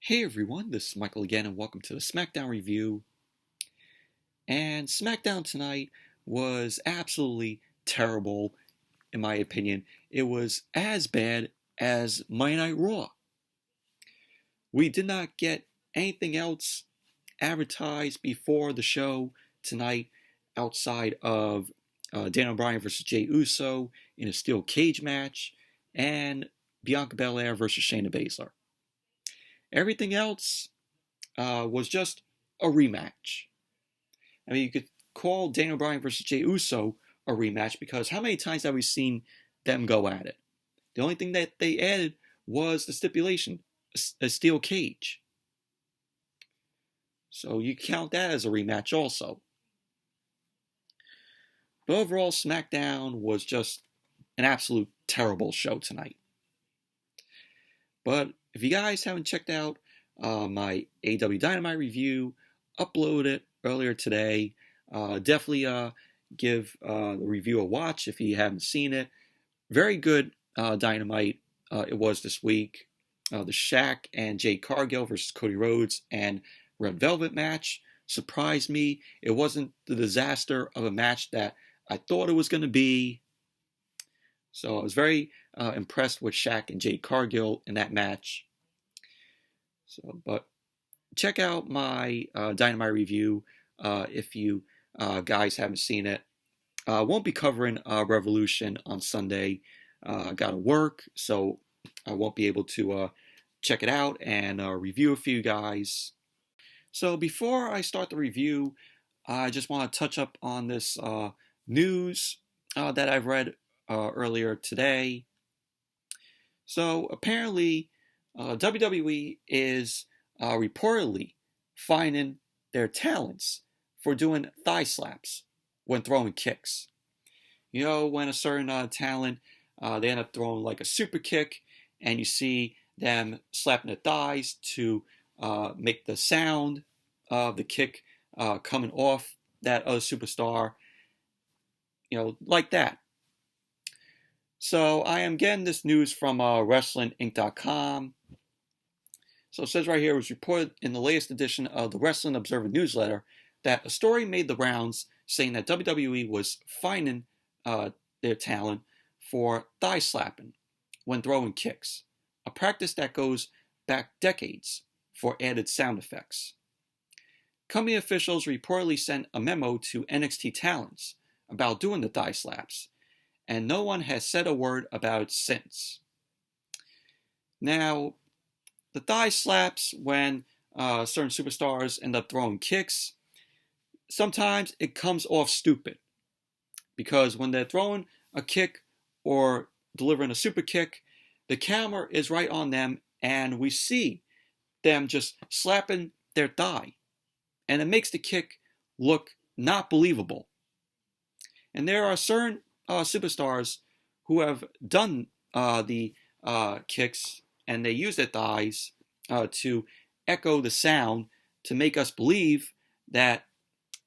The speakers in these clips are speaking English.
Hey everyone, this is Michael again, and welcome to the Smackdown review. And Smackdown tonight was absolutely terrible, in my opinion. It was as bad as Monday Night Raw. We did not get anything else advertised before the show tonight outside of Daniel Bryan versus Jey Uso in a steel cage match and Bianca Belair versus Shayna Baszler. Everything else was just a rematch. I mean, you could call Daniel Bryan versus Jey Uso a rematch because how many times have we seen them go at it? The only thing that they added was the stipulation, a steel cage. So you count that as a rematch also. But overall, SmackDown was just an absolute terrible show tonight. But if you guys haven't checked out my AEW Dynamite review, uploaded it earlier today. Definitely give the review a watch if you haven't seen it. Very good Dynamite it was this week. The Shaq and Jade Cargill versus Cody Rhodes and Red Velvet match surprised me. It wasn't the disaster of a match that I thought it was going to be. So I was very impressed with Shaq and Jade Cargill in that match. But check out my Dynamite review if you guys haven't seen it. I won't be covering Revolution on Sunday. I got to work, so I won't be able to check it out and review it for you guys. So before I start the review, I just want to touch up on this news that I've read earlier today. So apparently, WWE is reportedly fining their talents for doing thigh slaps when throwing kicks. You know, when a certain talent, they end up throwing like a super kick, and you see them slapping their thighs to make the sound of the kick coming off that other superstar, you know, like that. So I am getting this news from WrestlingInc.com. So it says right here, it was reported in the latest edition of the Wrestling Observer newsletter that a story made the rounds saying that WWE was fining their talent for thigh slapping when throwing kicks, a practice that goes back decades for added sound effects. Company officials reportedly sent a memo to NXT talents about doing the thigh slaps, and no one has said a word about it since. Now, the thigh slaps when certain superstars end up throwing kicks, sometimes it comes off stupid. Because when they're throwing a kick or delivering a super kick, the camera is right on them and we see them just slapping their thigh. And it makes the kick look not believable. And there are certain superstars who have done the kicks and they use their thighs to echo the sound to make us believe that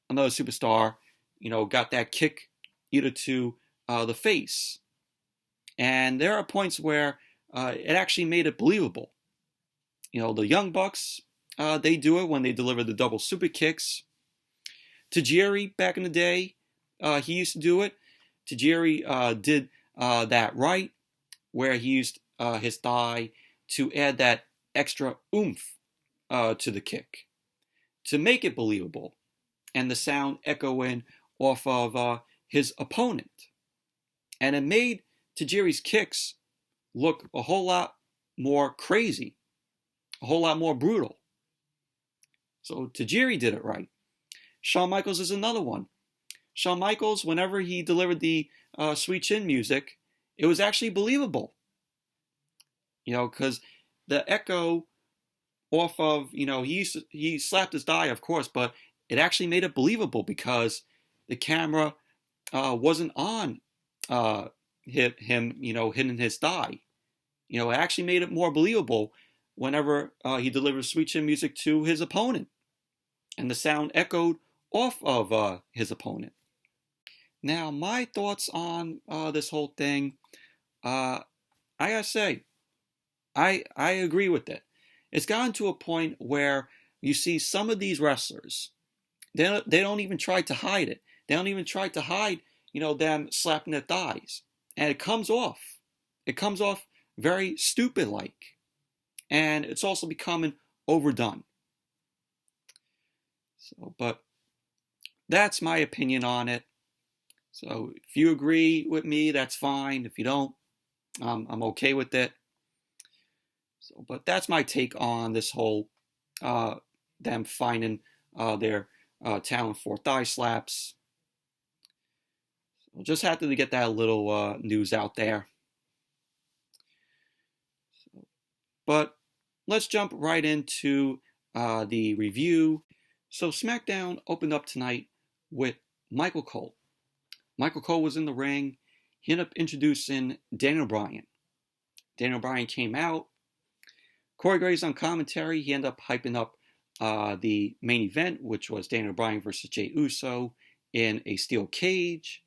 another superstar, you know, got that kick either to the face. And there are points where it actually made it believable. You know, the Young Bucks, they do it when they deliver the double super kicks. Tajiri, back in the day, he used to do it. Tajiri did that right, where he used his thigh to add that extra oomph to the kick, to make it believable, and the sound echoing off of his opponent. And it made Tajiri's kicks look a whole lot more crazy, a whole lot more brutal. So Tajiri did it right. Shawn Michaels is another one. Shawn Michaels, whenever he delivered the Sweet Chin music, it was actually believable. You know, because the echo off of, you know, he slapped his thigh, of course, but it actually made it believable because the camera wasn't on him, you know, hitting his thigh. You know, it actually made it more believable whenever he delivered Sweet Chin music to his opponent. And the sound echoed off of his opponent. Now, my thoughts on this whole thing, I gotta say, I agree with it. It's gotten to a point where you see some of these wrestlers, they don't even try to hide it. They don't even try to hide, them slapping their thighs. And it comes off. It comes off very stupid-like. And it's also becoming overdone. But that's my opinion on it. So if you agree with me, that's fine. If you don't, I'm okay with it. But that's my take on this whole them finding their talent for thigh slaps. So just had to get that little news out there. But let's jump right into the review. So SmackDown opened up tonight with Michael Cole. Michael Cole was in the ring. He ended up introducing Daniel Bryan. Daniel Bryan came out. Corey Graves on commentary. He ended up hyping up the main event, which was Daniel Bryan versus JEY Uso in a steel cage.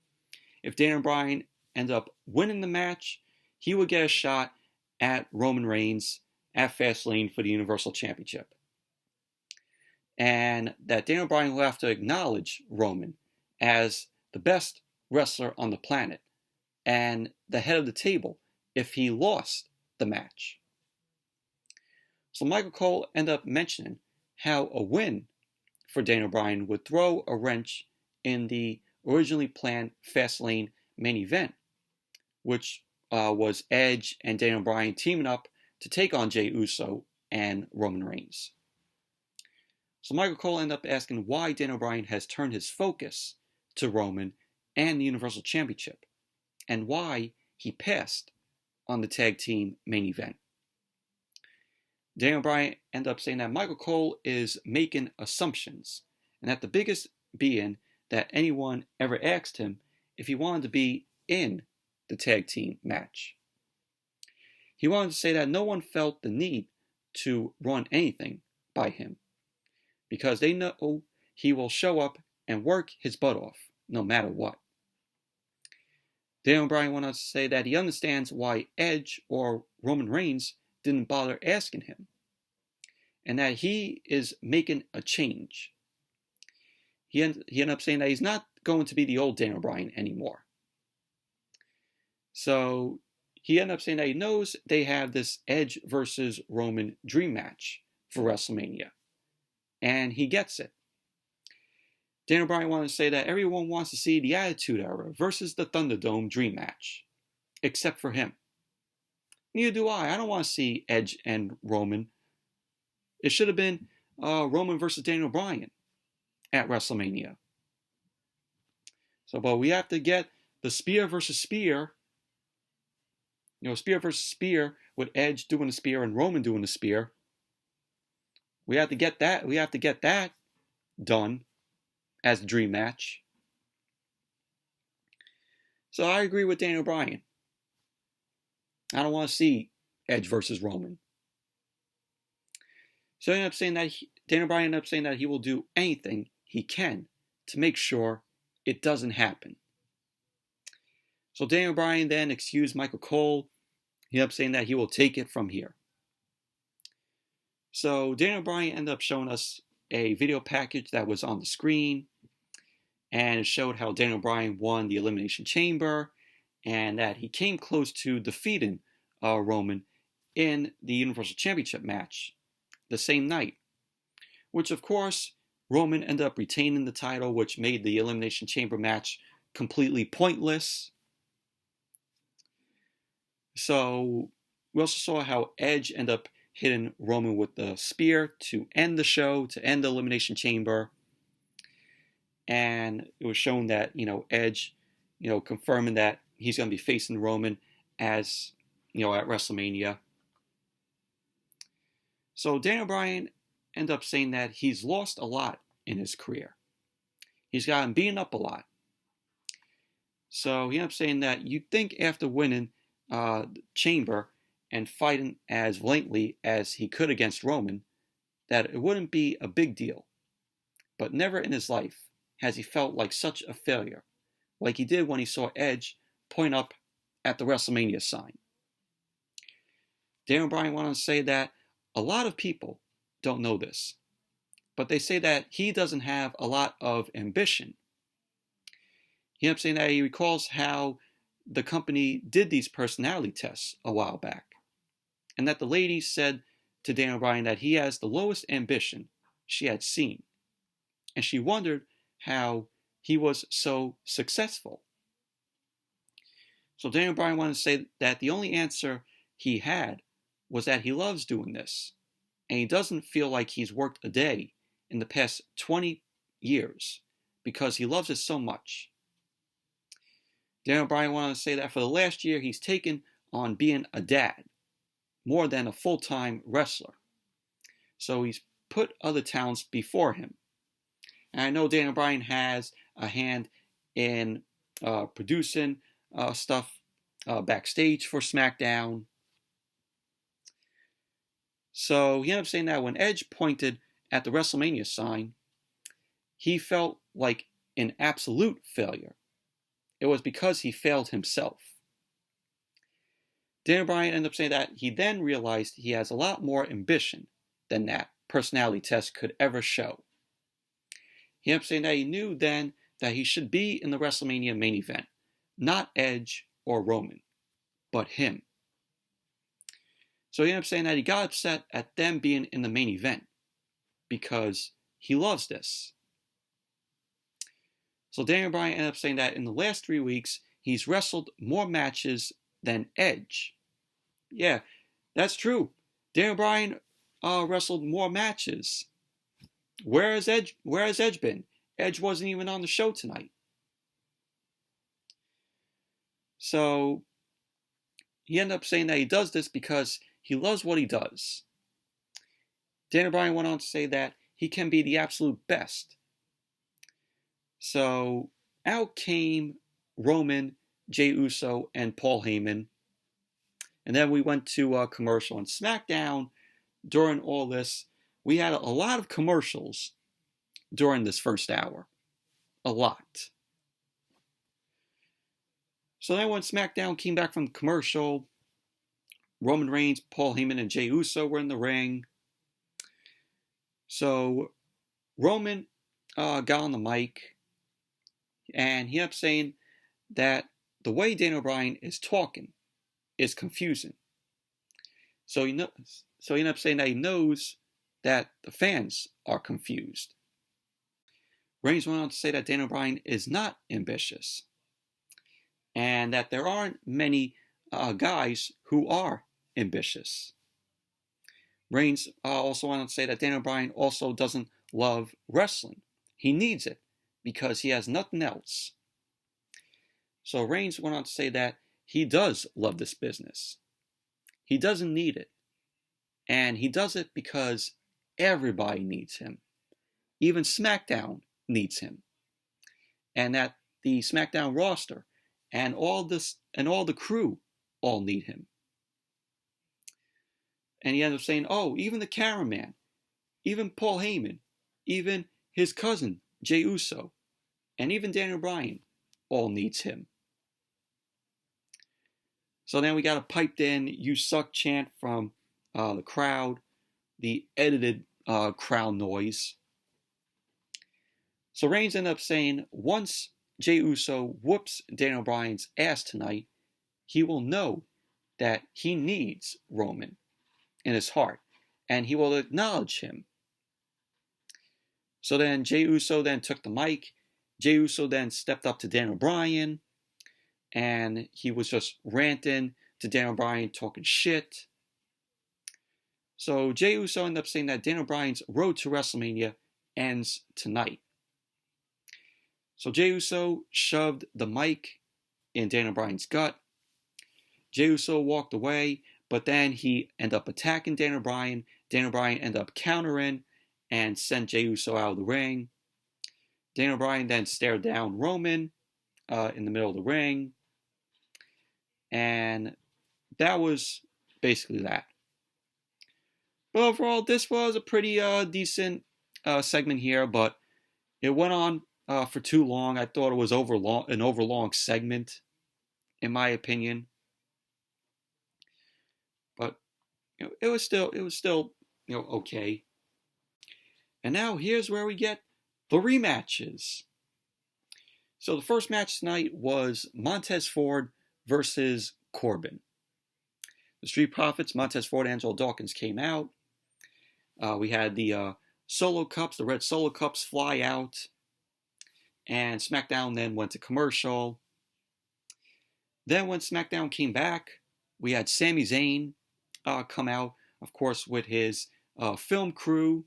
If Daniel Bryan ended up winning the match, he would get a shot at Roman Reigns at Fastlane for the Universal Championship. And that Daniel Bryan will have to acknowledge Roman as the best wrestler on the planet and the head of the table if he lost the match. So Michael Cole ended up mentioning how a win for Daniel Bryan would throw a wrench in the originally planned Fastlane main event, which was Edge and Daniel Bryan teaming up to take on JEY Uso and Roman Reigns. So Michael Cole ended up asking why Daniel Bryan has turned his focus to Roman and the Universal Championship, and why he passed on the tag team main event. Daniel Bryan ended up saying that Michael Cole is making assumptions, and that the biggest being that anyone ever asked him if he wanted to be in the tag team match. He wanted to say that no one felt the need to run anything by him, because they know he will show up and work his butt off, no matter what. Daniel Bryan went on to say that he understands why Edge or Roman Reigns didn't bother asking him, and that he is making a change. He ended up saying that he's not going to be the old Daniel Bryan anymore. So he ended up saying that he knows they have this Edge versus Roman dream match for WrestleMania, and he gets it. Daniel Bryan wanted to say that everyone wants to see the Attitude Era versus the Thunderdome dream match, except for him. Neither do I. I don't want to see Edge and Roman. It should have been Roman versus Daniel Bryan at WrestleMania. But we have to get the spear versus spear. Spear versus spear with Edge doing the spear and Roman doing the spear. We have to get that. We have to get that done as the dream match. So I agree with Daniel Bryan. I don't want to see Edge versus Roman. So Daniel Bryan ended up saying that he will do anything he can to make sure it doesn't happen. So Daniel Bryan then excused Michael Cole. He ended up saying that he will take it from here. So Daniel Bryan ended up showing us a video package that was on the screen, and it showed how Daniel Bryan won the Elimination Chamber, and that he came close to defeating Roman in the Universal Championship match the same night, which of course Roman ended up retaining the title, which made the Elimination Chamber match completely pointless. So we also saw how Edge ended up hitting Roman with the spear to end the show, to end the Elimination Chamber. And it was shown that, Edge, confirming that he's going to be facing Roman as, at WrestleMania. So Daniel Bryan ended up saying that he's lost a lot in his career. He's gotten beaten up a lot. So he ended up saying that you'd think after winning the Chamber and fighting as valiantly as he could against Roman, that it wouldn't be a big deal. But never in his life has he felt like such a failure, like he did when he saw Edge point up at the WrestleMania sign. Daniel Bryan went on to say that a lot of people don't know this, but they say that he doesn't have a lot of ambition. He ends up saying that he recalls how the company did these personality tests a while back, and that the lady said to Daniel Bryan that he has the lowest ambition she had seen, and she wondered how he was so successful. So Daniel Bryan wanted to say that the only answer he had was that he loves doing this, and he doesn't feel like he's worked a day in the past 20 years because he loves it so much. Daniel Bryan wanted to say that for the last year he's taken on being a dad more than a full-time wrestler. So he's put other talents before him. And I know Daniel Bryan has a hand in producing stuff backstage for SmackDown. So he ended up saying that when Edge pointed at the WrestleMania sign, he felt like an absolute failure. It was because he failed himself. Daniel Bryan ended up saying that he then realized he has a lot more ambition than that personality test could ever show. He ended up saying that he knew then that he should be in the WrestleMania main event, not Edge or Roman, but him. So he ended up saying that he got upset at them being in the main event because he loves this. So Daniel Bryan ended up saying that in the last 3 weeks, he's wrestled more matches than Edge. Yeah, that's true. Daniel Bryan wrestled more matches. Where has Edge been? Edge wasn't even on the show tonight. So he ended up saying that he does this because he loves what he does. Daniel Bryan went on to say that he can be the absolute best. So out came Roman, Jey Uso, and Paul Heyman. And then we went to a commercial. And SmackDown, during all this, we had a lot of commercials during this first hour. A lot. So then when SmackDown came back from the commercial, Roman Reigns, Paul Heyman, and Jey Uso were in the ring. So Roman got on the mic, and he ended up saying that the way Daniel Bryan is talking is confusing. So he ended up saying that he knows that the fans are confused. Reigns went on to say that Daniel Bryan is not ambitious, and that there aren't many guys who are ambitious. Reigns also went on to say that Daniel Bryan also doesn't love wrestling. He needs it because he has nothing else. So Reigns went on to say that he does love this business. He doesn't need it. And he does it because everybody needs him. Even SmackDown needs him. And that the SmackDown roster and all the crew all need him. And he ended up saying, even the cameraman, even Paul Heyman, even his cousin, Jey Uso, and even Daniel Bryan all needs him. So then we got a piped in "You Suck" chant from the crowd, the edited crowd noise. So Reigns ended up saying, once Jey Uso whoops Daniel Bryan's ass tonight, he will know that he needs Roman in his heart, and he will acknowledge him. So then Jey Uso then took the mic. Jey Uso then stepped up to Daniel Bryan, and he was just ranting to Daniel Bryan, talking shit. So Jey Uso ended up saying that Daniel Bryan's road to WrestleMania ends tonight. So Jey Uso shoved the mic in Daniel Bryan's gut. Jey Uso walked away, but then he ended up attacking Daniel Bryan. Daniel Bryan ended up countering and sent Jey Uso out of the ring. Daniel Bryan then stared down Roman in the middle of the ring. And that was basically that. But overall, this was a pretty decent segment here, but it went on for too long. I thought it was an overlong segment, in my opinion. But it was still okay. And now here's where we get the rematches. So the first match tonight was Montez Ford versus Corbin. The Street Profits, Montez Ford, Angelo Dawkins came out. We had the Solo Cups, the red Solo Cups fly out. And SmackDown then went to commercial. Then when SmackDown came back, we had Sami Zayn come out, of course, with his film crew.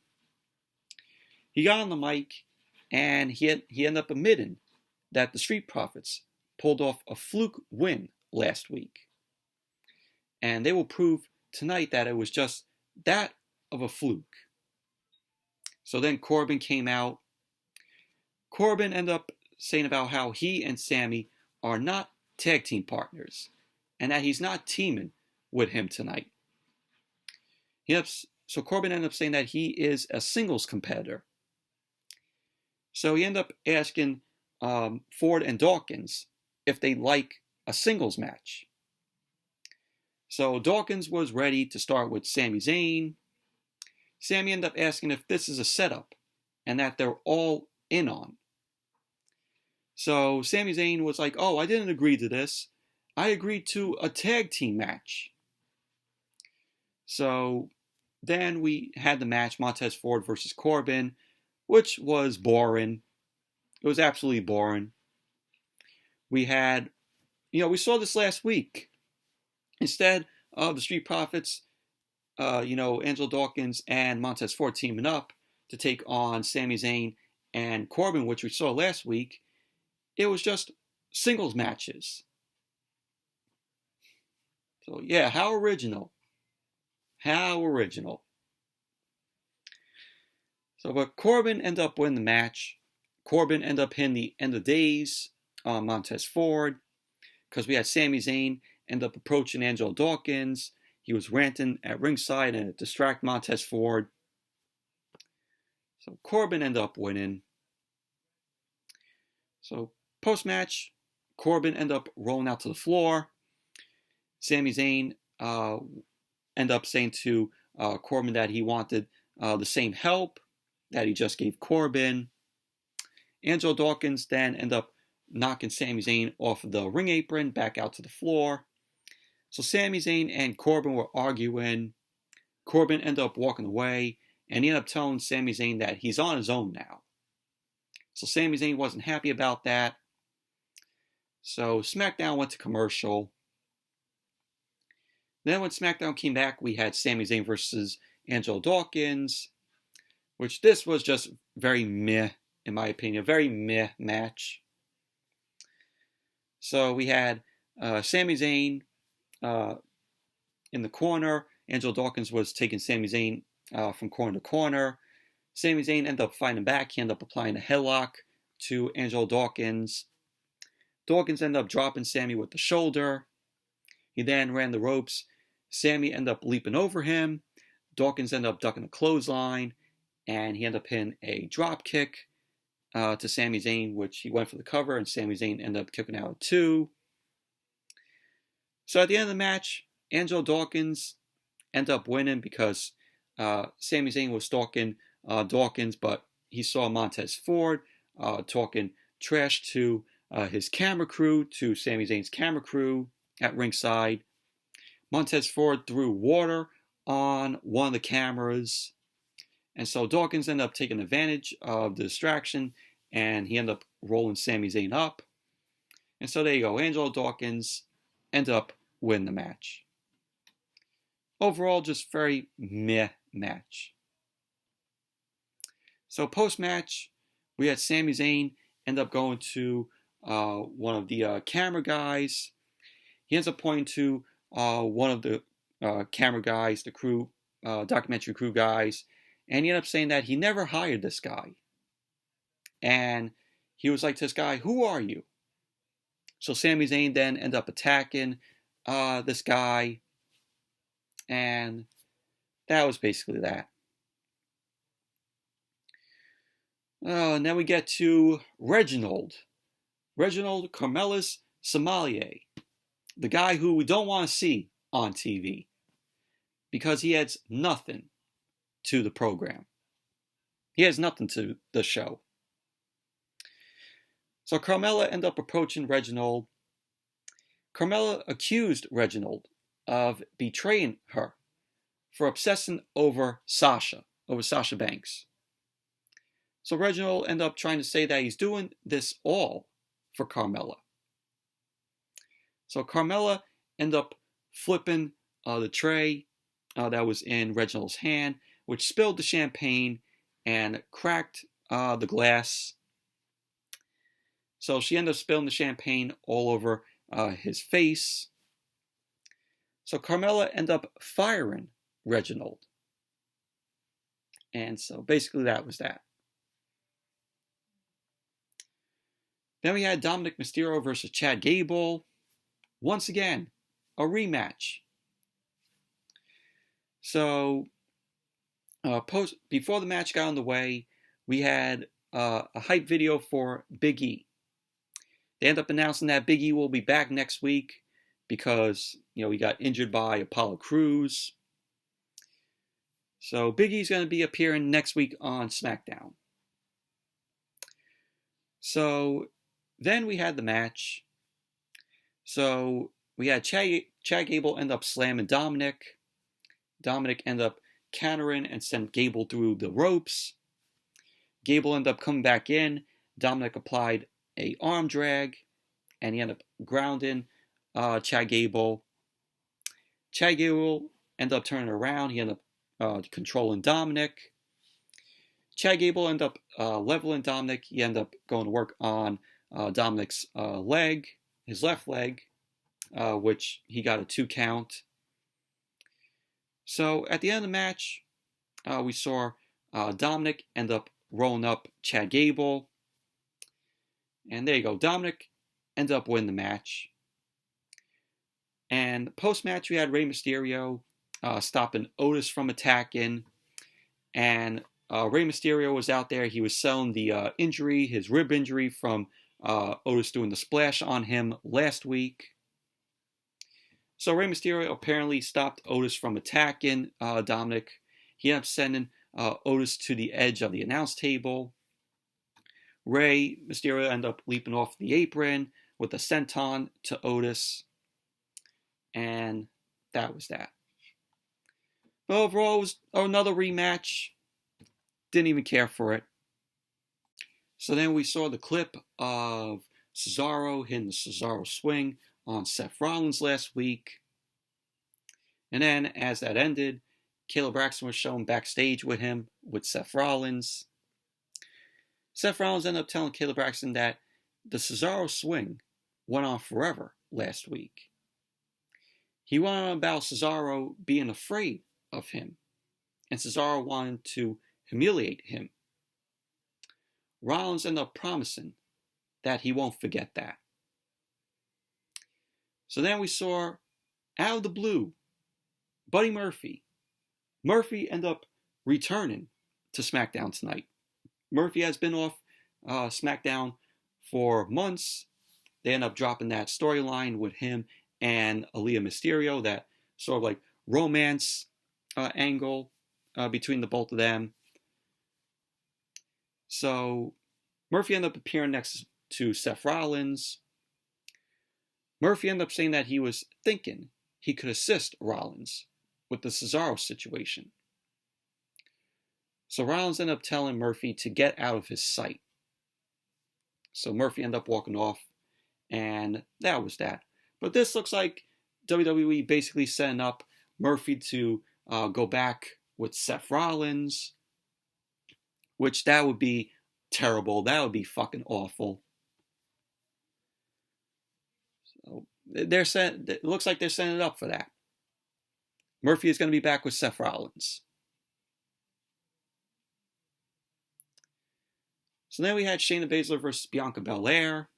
He got on the mic, and he ended up admitting that the Street Profits pulled off a fluke win last week. And they will prove tonight that it was just that of a fluke. So then Corbin came out. Corbin ended up saying about how he and Sami are not tag team partners and that he's not teaming with him tonight. So Corbin ended up saying that he is a singles competitor. So he ended up asking Ford and Dawkins if they like a singles match. So Dawkins was ready to start with Sami Zayn. Sami ended up asking if this is a setup and that they're all in on. So Sami Zayn was like, oh, I didn't agree to this. I agreed to a tag team match. So then we had the match, Montez Ford versus Corbin, which was boring. It was absolutely boring. We had, we saw this last week. Instead of the Street Profits, Angelo Dawkins and Montez Ford teaming up to take on Sami Zayn and Corbin, which we saw last week, it was just singles matches. So yeah, how original. How original. So, but Corbin ended up winning the match. Corbin ended up hitting the end of days on Montez Ford because we had Sami Zayn end up approaching Angelo Dawkins. He was ranting at ringside and it distracted Montez Ford. So Corbin ended up winning. So post-match, Corbin ended up rolling out to the floor. Sami Zayn ended up saying to Corbin that he wanted the same help that he just gave Corbin. Angelo Dawkins then ended up knocking Sami Zayn off of the ring apron back out to the floor. So Sami Zayn and Corbin were arguing. Corbin ended up walking away, and he ended up telling Sami Zayn that he's on his own now. So Sami Zayn wasn't happy about that. So SmackDown went to commercial. Then when SmackDown came back, we had Sami Zayn versus Angelo Dawkins, which this was just very meh, in my opinion. Very meh match. So we had Sami Zayn in the corner. Angelo Dawkins was taking Sami Zayn from corner to corner. Sami Zayn ended up fighting back. He ended up applying a headlock to Angelo Dawkins. Dawkins ended up dropping Sami with the shoulder. He then ran the ropes. Sami ended up leaping over him. Dawkins ended up ducking a clothesline. And he ended up hitting a drop kick to Sami Zayn, which he went for the cover, and Sami Zayn ended up kicking out at 2. So at the end of the match, Angelo Dawkins ended up winning because Sami Zayn was stalking Dawkins, but he saw Montez Ford talking trash to his camera crew, to Sami Zayn's camera crew at ringside. Montez Ford threw water on one of the cameras. And so Dawkins ended up taking advantage of the distraction, and he ended up rolling Sami Zayn up. And so there you go. Angelo Dawkins ended up winning the match. Overall, just very meh match. So post-match, we had Sami Zayn end up going to one of the camera guys. He ends up pointing to one of the camera guys, the crew, documentary crew guys, and he ended up saying that he never hired this guy. And he was like to this guy, "Who are you?" So Sami Zayn then ended up attacking this guy, and that was basically that. And then we get to Reginald Carmelis Sommelier, the guy who we don't want to see on TV because he adds nothing to the program. He has nothing to the show. So Carmella ended up approaching Reginald. Carmella accused Reginald of betraying her for obsessing over Sasha Banks. So Reginald ended up trying to say that he's doing this all for Carmella. So Carmella ended up flipping the tray that was in Reginald's hand, which spilled the champagne and cracked the glass. So she ended up spilling the champagne all over his face. So Carmella ended up firing Reginald. And so basically that was that. Then we had Dominik Mysterio versus Chad Gable. Once again, a rematch. So before the match got underway, we had a hype video for Big E. They end up announcing that Big E will be back next week because, he got injured by Apollo Crews. So Big E's going to be appearing next week on SmackDown. So then we had the match. So we had Chad Gable end up slamming Dominic. Dominic ended up countering and sent Gable through the ropes. Gable ended up coming back in. Dominic applied a arm drag, and he ended up grounding Chad Gable. Chad Gable ended up turning around. He ended up controlling Dominic. Chad Gable ended up leveling Dominic. He ended up going to work on Dominic's leg, his left leg, which he got a 2 count. So at the end of the match, we saw Dominic end up rolling up Chad Gable. And there you go. Dominic ended up winning the match. And post-match, we had Rey Mysterio stopping Otis from attacking. And Rey Mysterio was out there. He was selling the injury, his rib injury from Otis doing the splash on him last week. So Rey Mysterio apparently stopped Otis from attacking Dominic. He ended up sending Otis to the edge of the announce table. Rey Mysterio ended up leaping off the apron with a senton to Otis. And that was that. But overall, it was another rematch. Didn't even care for it. So then we saw the clip of Cesaro hitting the Cesaro swing on Seth Rollins last week. And then as that ended, Caleb Braxton was shown backstage with him with Seth Rollins. Seth Rollins ended up telling Caleb Braxton that the Cesaro swing went on forever last week. He went on about Cesaro being afraid of him, and Cesaro wanted to humiliate him. Rollins ended up promising that he won't forget that. So then we saw, out of the blue, Buddy Murphy. Murphy ended up returning to SmackDown tonight. Murphy has been off SmackDown for months. They end up dropping that storyline with him and Aaliyah Mysterio, that sort of like romance angle between the both of them. So Murphy ended up appearing next to Seth Rollins. Murphy ended up saying that he was thinking he could assist Rollins with the Cesaro situation. So Rollins ended up telling Murphy to get out of his sight. So Murphy ended up walking off, and that was that. But this looks like WWE basically setting up Murphy to go back with Seth Rollins, which that would be terrible. That would be fucking awful. So it looks like they're setting it up for that. Murphy is going to be back with Seth Rollins. So then we had Shayna Baszler versus Bianca Belair,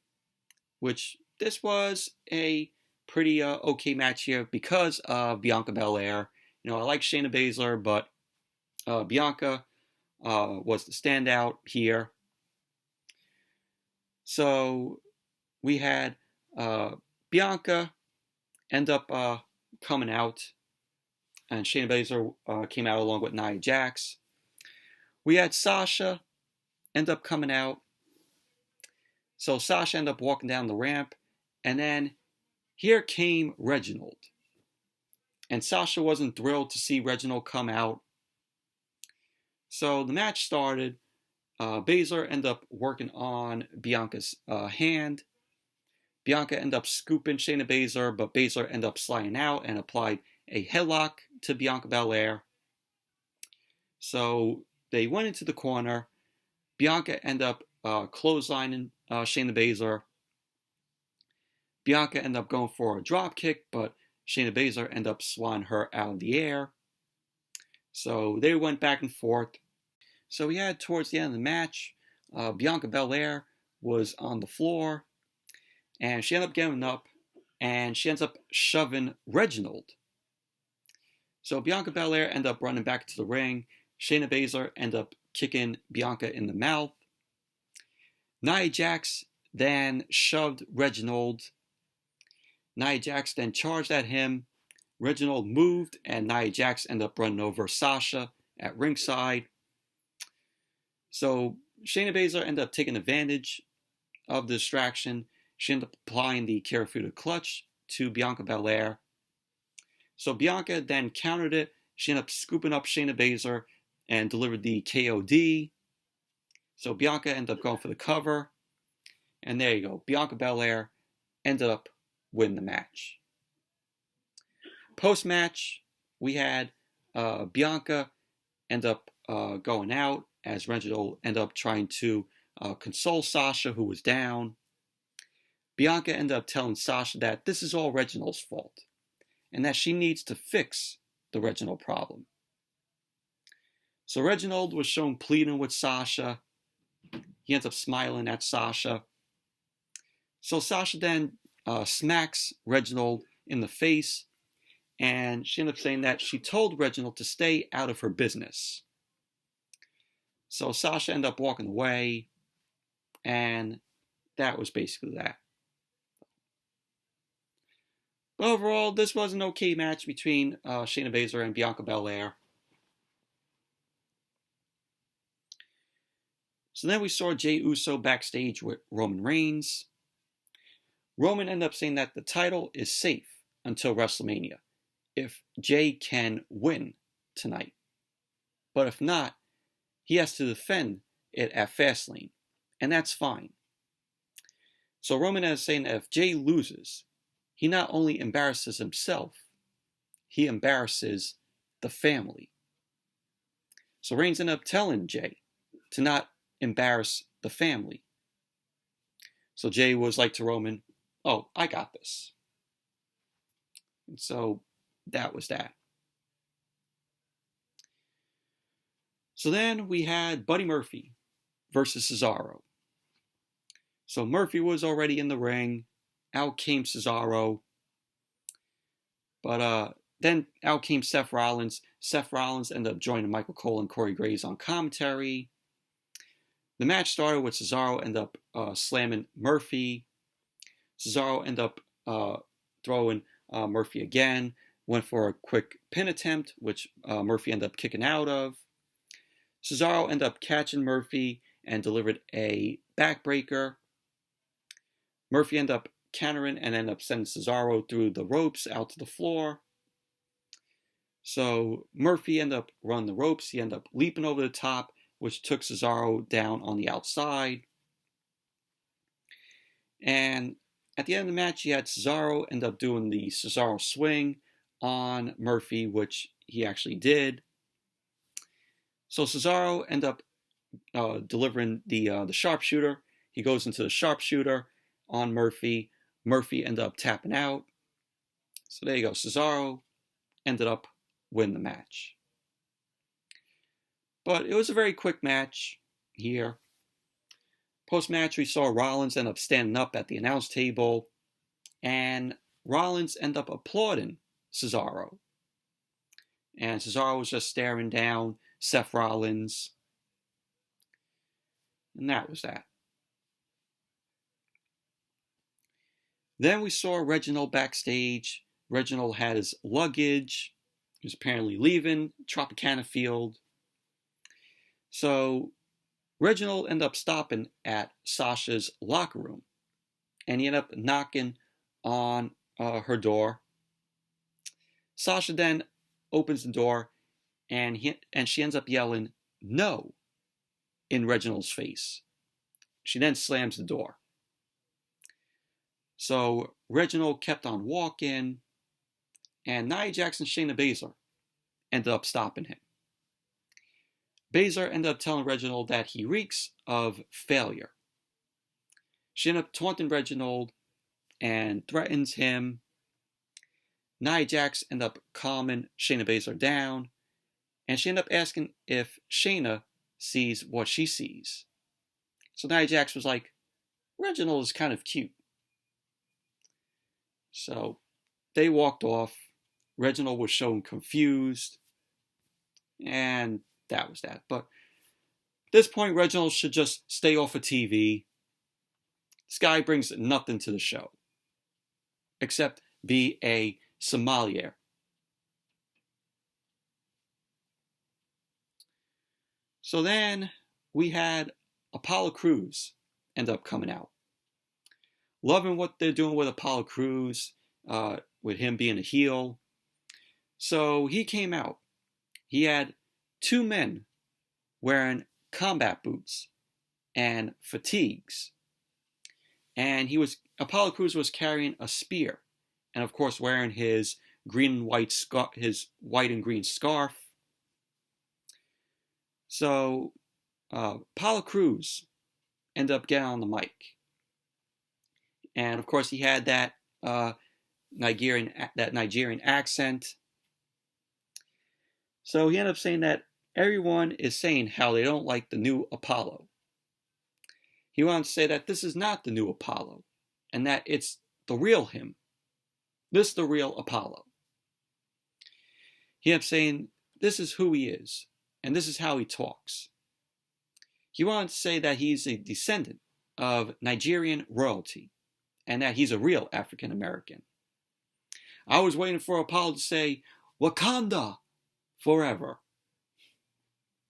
which this was a pretty okay match here because of Bianca Belair. I like Shayna Baszler, but Bianca was the standout here. So we had Bianca end up coming out and Shayna Baszler came out along with Nia Jax. We had Sasha end up coming out. So Sasha ended up walking down the ramp, and then here came Reginald. And Sasha wasn't thrilled to see Reginald come out. So the match started. Basler ended up working on Bianca's hand. Bianca ended up scooping Shayna Baszler, but Baszler ended up sliding out and applied a headlock to Bianca Belair. So they went into the corner. Bianca ended up clotheslining Shayna Baszler. Bianca ended up going for a drop kick, but Shayna Baszler ended up swatting her out of the air. So they went back and forth. So we had towards the end of the match, Bianca Belair was on the floor, and she ended up getting up, and she ends up shoving Reginald. So Bianca Belair ended up running back to the ring. Shayna Baszler ended up kicking Bianca in the mouth. Nia Jax then shoved Reginald. Nia Jax then charged at him. Reginald moved, and Nia Jax ended up running over Sasha at ringside. So Shayna Baszler ended up taking advantage of the distraction. She ended up applying the Karafuda clutch to Bianca Belair. So Bianca then countered it. She ended up scooping up Shayna Baszler and delivered the KOD. So Bianca ended up going for the cover. And there you go. Bianca Belair ended up winning the match. Post-match, we had Bianca end up going out as Reginald ended up trying to console Sasha, who was down. Bianca ended up telling Sasha that this is all Reginald's fault and that she needs to fix the Reginald problem. So Reginald was shown pleading with Sasha. He ends up smiling at Sasha. So Sasha then smacks Reginald in the face, and she ended up saying that she told Reginald to stay out of her business. So Sasha ended up walking away, and that was basically that. But overall, this was an okay match between Shayna Baszler and Bianca Belair. So then we saw JEY Uso backstage with Roman Reigns. Roman ended up saying that the title is safe until WrestleMania if Jey can win tonight. But if not, he has to defend it at Fastlane, and that's fine. So Roman is saying that if Jey loses, he not only embarrasses himself, he embarrasses the family. So Reigns ended up telling Jey to not embarrass the family. So Jey was like to Roman, "Oh, I got this." And so that was that. So then we had Buddy Murphy versus Cesaro. So Murphy was already in the ring. Out came Cesaro. But then out came Seth Rollins. Seth Rollins ended up joining Michael Cole and Corey Graves on commentary. The match started with Cesaro ended up slamming Murphy. Cesaro ended up throwing Murphy again. Went for a quick pin attempt, which Murphy ended up kicking out of. Cesaro ended up catching Murphy and delivered a backbreaker. Murphy ended up countering and ended up sending Cesaro through the ropes out to the floor. So Murphy ended up running the ropes. He ended up leaping over the top, which took Cesaro down on the outside. And at the end of the match, you had Cesaro end up doing the Cesaro swing on Murphy, which he actually did. So Cesaro ended up delivering the sharpshooter. He goes into the sharpshooter on Murphy. Murphy ended up tapping out. So there you go. Cesaro ended up winning the match. But it was a very quick match here. Post-match, we saw Rollins end up standing up at the announce table, and Rollins ended up applauding Cesaro. And Cesaro was just staring down Seth Rollins. And that was that. Then we saw Reginald backstage. Reginald had his luggage He was apparently leaving Tropicana Field. So Reginald ended up stopping at Sasha's locker room, and he ended up knocking on her door. Sasha then opens the door, and she ends up yelling "No" in Reginald's face. She then slams the door. So Reginald kept on walking, and Nia Jax and Shayna Baszler ended up stopping him. Basler ended up telling Reginald that he reeks of failure. She ended up taunting Reginald and threatens him. Nia Jax ended up calming Shayna Baszler down, and she ended up asking if Shayna sees what she sees. So Nia Jax was like, Reginald is kind of cute. So they walked off. Reginald was showing confused, and that was that. But at this point, Reginald should just stay off of TV. This guy brings nothing to the show, except be a sommelier. So then we had Apollo Crews end up coming out. Loving what they're doing with Apollo Crews, with him being a heel. So he came out. He had two men wearing combat boots and fatigues. And Apollo Crews was carrying a spear, and of course wearing his green and white his white and green scarf. So Apollo Crews ended up getting on the mic, and of course he had that Nigerian accent. So he ended up saying that everyone is saying how they don't like the new Apollo. He wanted to say that this is not the new Apollo, and that it's the real him. This is the real Apollo. He ended up saying this is who he is, and this is how he talks. He wanted to say that he's a descendant of Nigerian royalty, and that he's a real African American. I was waiting for Apollo to say, Wakanda forever.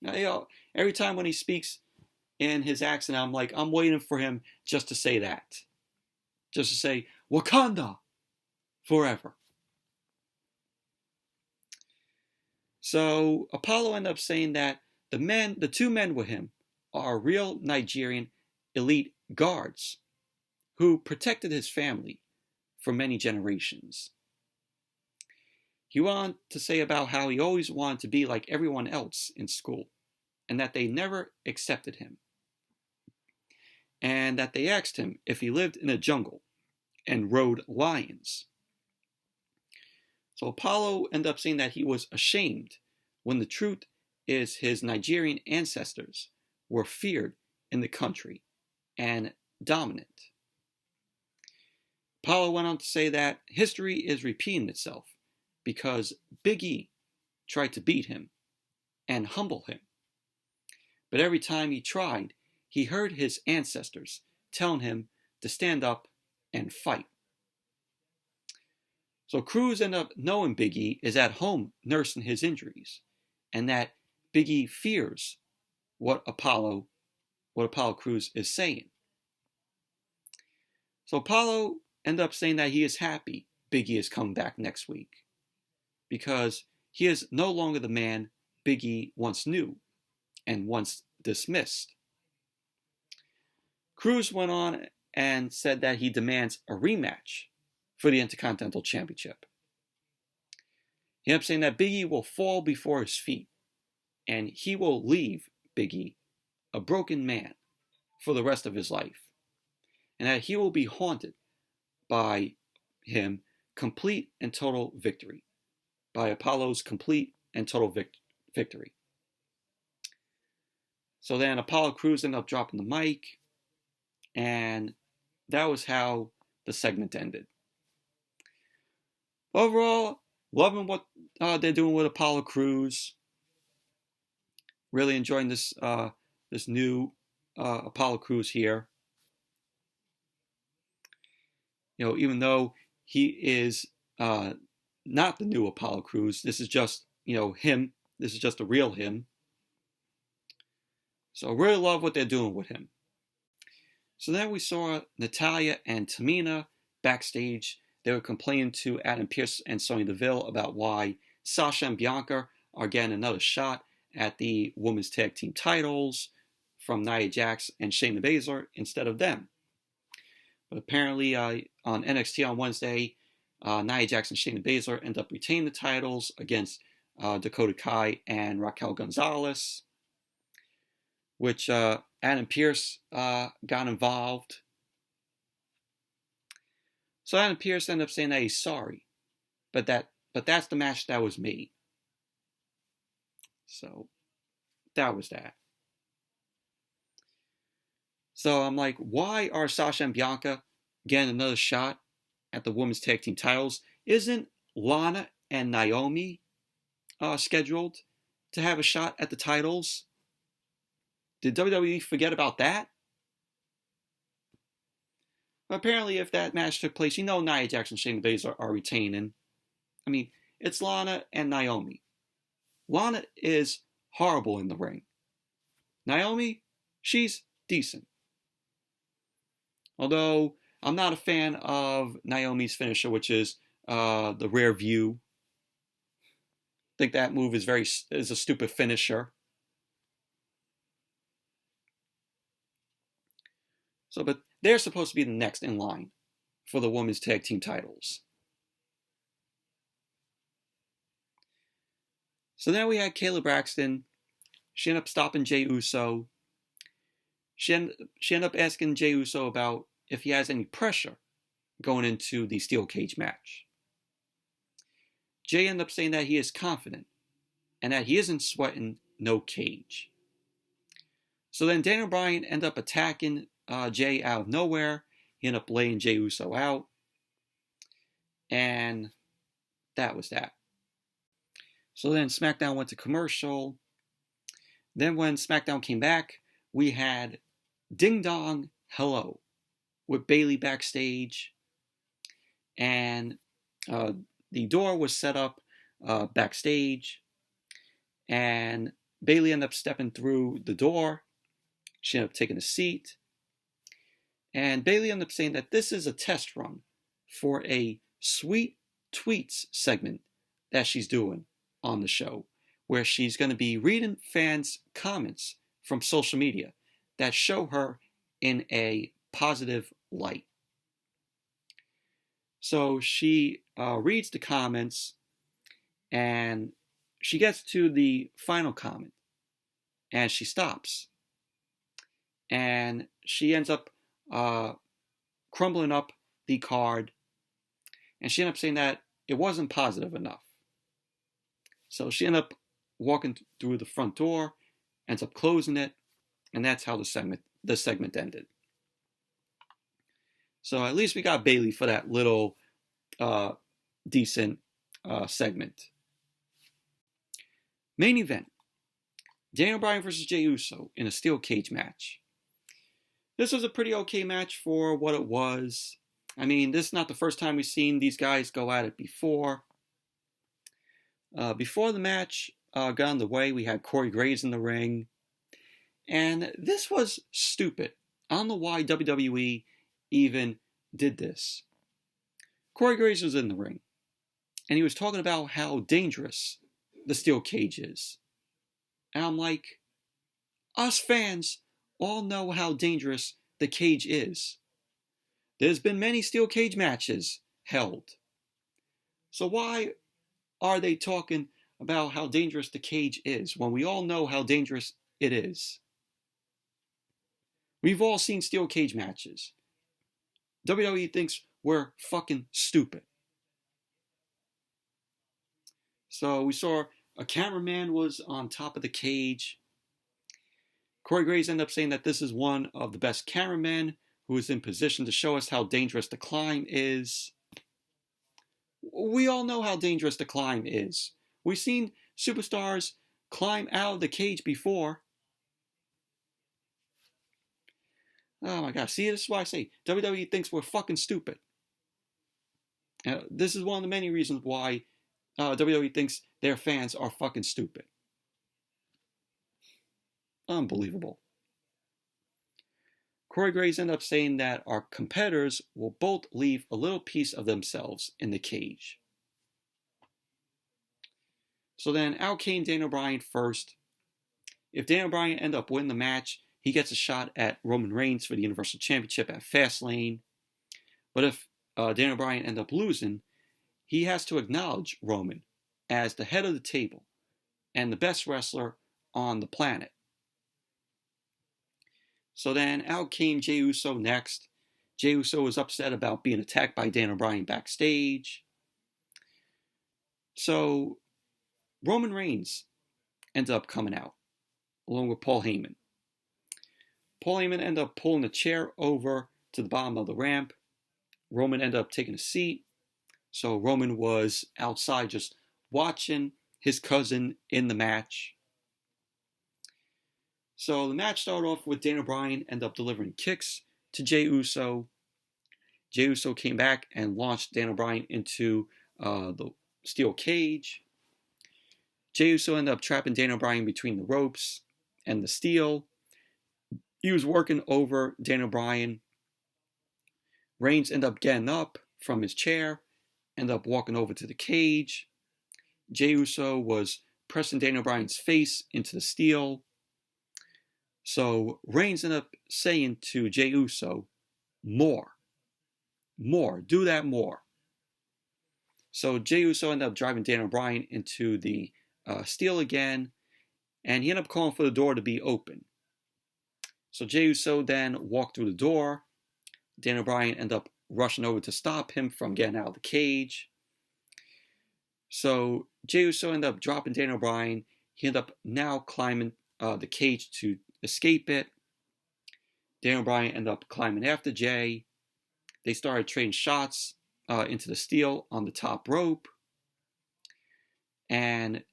Now, every time when he speaks in his accent, I'm waiting for him just to say that. Just to say, Wakanda forever. So Apollo ended up saying that the two men with him are real Nigerian elite guards who protected his family for many generations. He wanted to say about how he always wanted to be like everyone else in school, and that they never accepted him. And that they asked him if he lived in a jungle and rode lions. So Apollo ended up saying that he was ashamed when the truth is his Nigerian ancestors were feared in the country and dominant. Apollo went on to say that history is repeating itself because Big E tried to beat him and humble him. But every time he tried, he heard his ancestors telling him to stand up and fight. So Crews ended up knowing Big E is at home nursing his injuries, and that Big E fears what Apollo Crews is saying. So Apollo ended up saying that he is happy Big E is coming back next week, because he is no longer the man Big E once knew and once dismissed. Crews went on and said that he demands a rematch for the Intercontinental Championship. He ended up saying that Big E will fall before his feet, and he will leave Big E a broken man for the rest of his life, and that he will be haunted by him complete and total victory, by Apollo's complete and total victory. So then Apollo Crews ended up dropping the mic, and that was how the segment ended. Overall, loving what they're doing with Apollo Crews. Really enjoying this new Apollo Crews here. Even though he is not the new Apollo Crews. This is just, him. This is just the real him. So I really love what they're doing with him. So then we saw Natalya and Tamina backstage. They were complaining to Adam Pearce and Sonya Deville about why Sasha and Bianca are getting another shot at the women's tag team titles from Nia Jax and Shayna Baszler instead of them. But apparently on NXT on Wednesday, Nia Jax and Shayna Baszler end up retaining the titles against Dakota Kai and Raquel Gonzalez, which Adam Pearce got involved. So Adam Pearce ended up saying that he's sorry, but that's the match that was made. So that was that. So I'm like, why are Sasha and Bianca getting another shot at the women's tag team titles? Isn't Lana and Naomi scheduled to have a shot at the titles? Did WWE forget about that? But apparently, if that match took place, Nia Jax and Shayna Baszler are retaining. I mean, it's Lana and Naomi. Lana is horrible in the ring. Naomi, she's decent. Although, I'm not a fan of Naomi's finisher, which is the rear view. I think that move is a stupid finisher. So, but they're supposed to be the next in line for the women's tag team titles. So then we had Kayla Braxton. She ended up stopping JEY Uso. She ended up asking JEY Uso about if he has any pressure going into the steel cage match. Jay ended up saying that he is confident and that he isn't sweating no cage. So then Daniel Bryan ended up attacking Jay out of nowhere. He ended up laying JEY Uso out. And that was that. So then SmackDown went to commercial. Then when SmackDown came back, we had Ding Dong Hello with Bayley backstage. And the door was set up backstage. And Bayley ended up stepping through the door. She ended up taking a seat. And Bayley ended up saying that this is a test run for a Sweet Tweets segment that she's doing on the show, where she's going to be reading fans' comments from social media that show her in a positive light. So she reads the comments, and she gets to the final comment, and she stops. And she ends up crumbling up the card, and she ended up saying that it wasn't positive enough. So she ended up walking through the front door, ends up closing it, and that's how the segment ended. So at least we got Bayley for that little decent segment. Main event: Daniel Bryan versus JEY Uso in a steel cage match. This was a pretty okay match for what it was. I mean, this is not the first time we've seen these guys go at it before. Before the match got underway, we had Corey Graves in the ring. And this was stupid. I don't know why WWE even did this. Corey Graves was in the ring, and he was talking about how dangerous the steel cage is. And I'm like, us fans all know how dangerous the cage is. There's been many steel cage matches held. So why are they talking about how dangerous the cage is when we all know how dangerous it is? We've all seen steel cage matches. WWE thinks we're fucking stupid. So we saw a cameraman was on top of the cage. Corey Graves ended up saying that this is one of the best cameramen who is in position to show us how dangerous the climb is. We all know how dangerous the climb is. We've seen superstars climb out of the cage before. Oh my God, see, this is why I say WWE thinks we're fucking stupid. This is one of the many reasons why WWE thinks their fans are fucking stupid. Unbelievable. Corey Graves ended up saying that our competitors will both leave a little piece of themselves in the cage. So then out came Daniel Bryan first. If Daniel Bryan ended up winning the match, he gets a shot at Roman Reigns for the Universal Championship at Fastlane. But if Daniel Bryan ended up losing, he has to acknowledge Roman as the head of the table and the best wrestler on the planet. So then out came Jey Uso next. Jey Uso was upset about being attacked by Daniel Bryan backstage. So Roman Reigns ended up coming out along with Paul Heyman. Paul Heyman ended up pulling the chair over to the bottom of the ramp. Roman ended up taking a seat. So Roman was outside just watching his cousin in the match. So the match started off with Daniel Bryan ended up delivering kicks to Jey Uso. Jey Uso came back and launched Daniel Bryan into the steel cage. Jey Uso ended up trapping Daniel Bryan between the ropes and the steel. He was working over Daniel Bryan. Reigns ended up getting up from his chair, ended up walking over to the cage. Jey Uso was pressing Daniel Bryan's face into the steel. So Reigns ended up saying to Jey Uso, more, do that more. So Jey Uso ended up driving Daniel Bryan into the steel again, and he ended up calling for the door to be open. So Jey Uso then walked through the door. Daniel Bryan ended up rushing over to stop him from getting out of the cage. So Jey Uso ended up dropping Daniel Bryan. He ended up now climbing the cage to escape it. Daniel Bryan ended up climbing after Jey. They started trading shots into the steel on the top rope. And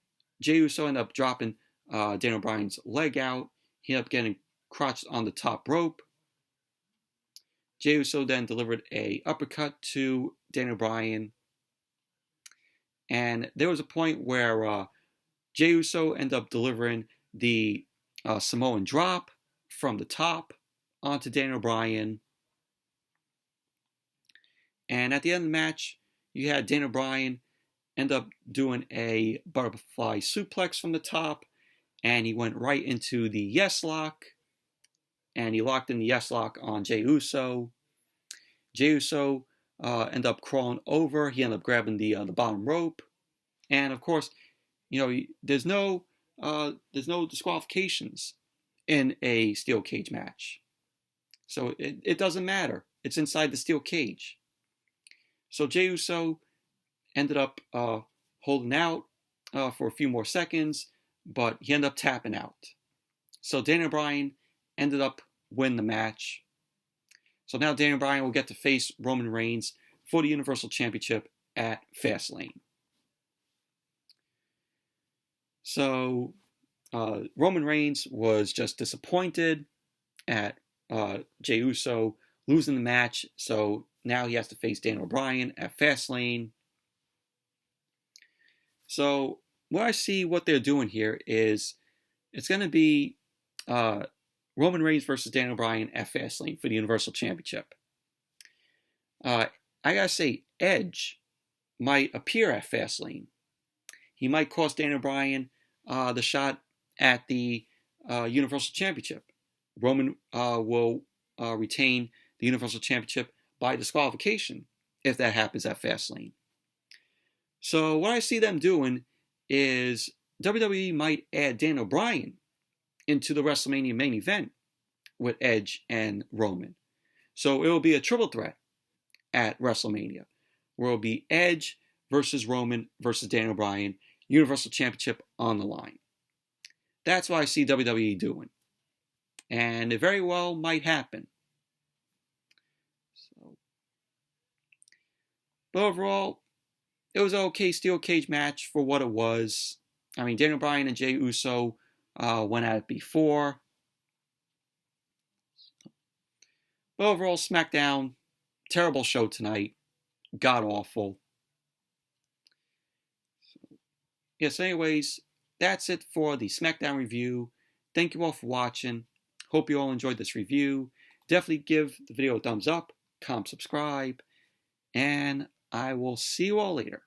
Jey Uso ended up dropping Daniel Bryan's leg out. He ended up getting crotched on the top rope. Jey Uso then delivered a uppercut to Daniel Bryan. And there was a point where Jey Uso ended up delivering the Samoan drop from the top onto Daniel Bryan. And at the end of the match, you had Daniel Bryan end up doing a butterfly suplex from the top, and he went right into the yes lock, and he locked in the yes lock on Jey Uso. Jey Uso ended up crawling over. He ended up grabbing the bottom rope, and of course, you know, there's no disqualifications in a steel cage match, so it doesn't matter. It's inside the steel cage. So Jey Uso ended up holding out for a few more seconds, but he ended up tapping out. So Daniel Bryan ended up winning the match. So now Daniel Bryan will get to face Roman Reigns for the Universal Championship at Fastlane. So Roman Reigns was just disappointed at Jey Uso losing the match. So now he has to face Daniel Bryan at Fastlane. So what I see what they're doing here is it's going to be Roman Reigns versus Daniel Bryan at Fastlane for the Universal Championship. I gotta say, Edge might appear at Fastlane. He might cost Daniel Bryan the shot at the Universal Championship. Roman will retain the Universal Championship by disqualification if that happens at Fastlane. So what I see them doing is WWE might add Daniel Bryan into the WrestleMania main event with Edge and Roman. So it will be a triple threat at WrestleMania, where it will be Edge versus Roman versus Daniel Bryan, Universal Championship on the line. That's what I see WWE doing. And it very well might happen. But overall, it was an okay steel cage match for what it was. I mean, Daniel Bryan and Jey Uso went at it before. But overall, SmackDown, terrible show tonight. god awful. Yes, anyways, that's it for the SmackDown review. Thank you all for watching. Hope you all enjoyed this review. Definitely give the video a thumbs up, comment, subscribe, and I will see you all later.